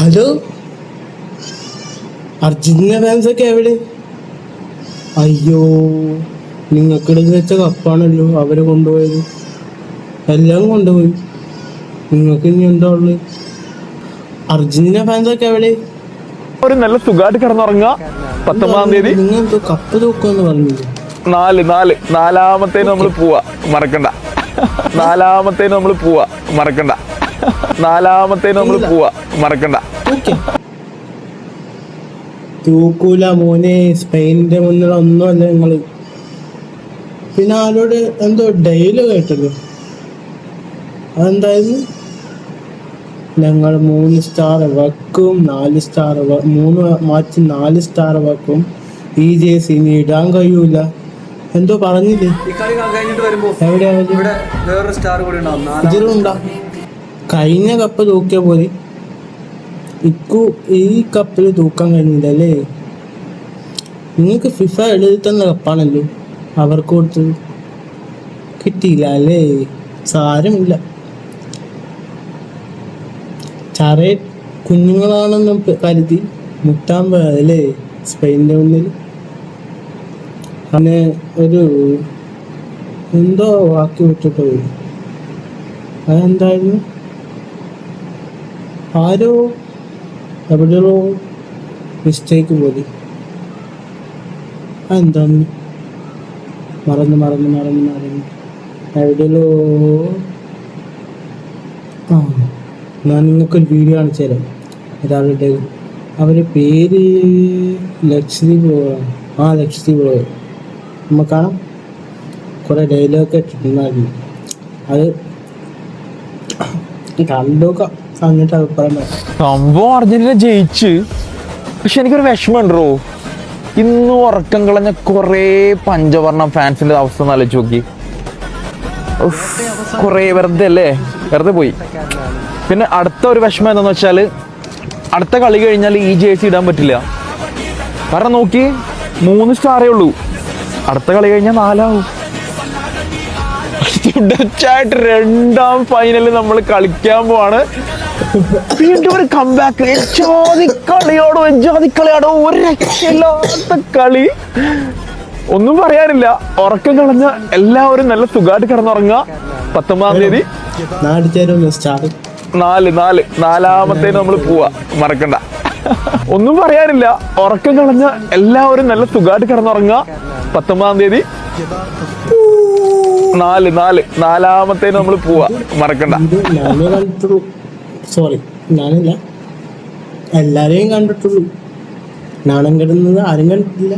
Hello, Argentina fans ഒക്കെ എവിടെ? അയ്യോ, നിങ്ങൾക്കിടയിൽ വെച്ച കപ്പാണല്ലോ അവര് കൊണ്ടുപോയത്. എല്ലാം കൊണ്ടുപോയി. നിങ്ങൾക്ക് ഇനി എന്താ ഉള്ളത്? അർജന്റീന ഫാൻസ് ഒക്കെ എവിടെ? ഒരു നല്ല സുഖമായിട്ട് കിടന്നുറങ്ങുക. 19-ാം തീയതി നിങ്ങൾ എന്തോ കപ്പ് തൂക്കുമെന്ന് പറഞ്ഞില്ലേ? നാലാമത്തേന് നമ്മൾ പോവാ, മറക്കണ്ട. നാലാമത്തേന് നമ്മൾ പോവാ, മറക്കണ്ട. നാലാമത്തേന് നമ്മൾ പോവാ, മറക്കണ്ട. തൂക്കൂല മോനെ, സ്പെയിനിന്റെ മുന്നിൽ ഒന്നുമല്ല നിങ്ങള്. പിന്നെ ആരോട് എന്തോ ഡെയിലി കേട്ടല്ലോ, അതെന്തായിരുന്നു? ഞങ്ങൾ 3 സ്റ്റാർ വെക്കും, 4 സ്റ്റാർ 3 മാച്ച് 4 സ്റ്റാർ വെക്കും. ഈ ജേഴ്സി ഇനി ഇടാൻ കഴിയൂല എന്തോ പറഞ്ഞില്ലേ? എവിടെയാ ഇതിലുണ്ടാ? കഴിഞ്ഞ കപ്പ് തൂക്കിയ പോലെ ഈ കപ്പിൽ തൂക്കാൻ കഴിഞ്ഞില്ലല്ലേ? നിങ്ങൾക്ക് ഫിഫ എഴുതി തന്ന കപ്പാണല്ലോ അവർക്ക് കൊടുത്തത്, കിട്ടിയില്ല അല്ലേ? സാരമില്ല, ചെറിയ കുഞ്ഞുങ്ങളാണെന്ന് കരുതി മുട്ടാൻ പോയതല്ലേ സ്പെയിനിന്റെ മുന്നിൽ. അങ്ങനെ ഒരു എന്തോ വാക്കി വിട്ടിട്ട് പോയി. അതെന്തായിരുന്നു? ആരോ എവിടെയോ മിസ്റ്റേക്ക് പോലെ. അതെന്താണ്? മറന്നു എവിടെയോ. ഞാൻ നിങ്ങൾക്കൊരു വീഡിയോ കാണിച്ചു തരാം. ഒരാളുടെ അവരുടെ പേര് ലക്ഷദ്വീപ് ബ്ലോഗാണ്. ലക്ഷദ്വീപ് ബ്ലോഗ് നമുക്ക് കാണാം. കുറെ ഡയലോഗൊക്കെ ഇട്ടിട്ടുണ്ടായിരുന്നു. അത് കണ്ടോക്കാം, എന്നിട്ട് അഭിപ്രായം പറയാം. സംഭവം അർജന്റീന ജയിച്ച്, പക്ഷെ എനിക്കൊരു വിഷമമുണ്ടോ. ഇന്നും ഉറക്കം കളഞ്ഞ കുറേ പഞ്ചവർണ്ണ ഫാൻസിന്റെ അവസ്ഥ ഒന്ന് ആലോചിച്ച് നോക്കി. കുറേ വെറുതെ പോയി. പിന്നെ അടുത്ത ഒരു വിഷമം എന്താന്ന് വെച്ചാൽ, അടുത്ത കളി കഴിഞ്ഞാൽ ഈ ജേഴ്സി ഇടാൻ പറ്റില്ല. കാരണം നോക്കി, 3 സ്റ്റാറേ ഉള്ളൂ. അടുത്ത കളി കഴിഞ്ഞാൽ 4 ആവും. തുടർച്ചയായിട്ട് 2ാം ഫൈനലിൽ നമ്മൾ കളിക്കാൻ പോവാണ്. വീണ്ടും ഒരു കംബാക്ക്. എജാതി കളിയാടോ, ഒരു രക്ഷയില്ലാത്ത കളി. ഒന്നും പറയാനില്ല. ഉറക്കം കളഞ്ഞ എല്ലാവരും നല്ല സുഖമായിട്ട് കിടന്നുറങ്ങുക. 19-ാം തീയതി 4 നമ്മൾ പോവാ, മറക്കണ്ട. ഒന്നും പറയാനില്ല. ഉറക്കം കളഞ്ഞ എല്ലാവരും നല്ല സുഖമായിട്ട് കിടന്നുറങ്ങുക. 19-ാം തീയതി 4 നമ്മൾ പോവാ, മറക്കണ്ട. സോറി, ഞാനില്ല, എല്ലാരെയും കണ്ടിട്ടുള്ളൂ. നാണം കെടുന്നത് ആരും കണ്ടിട്ടില്ല.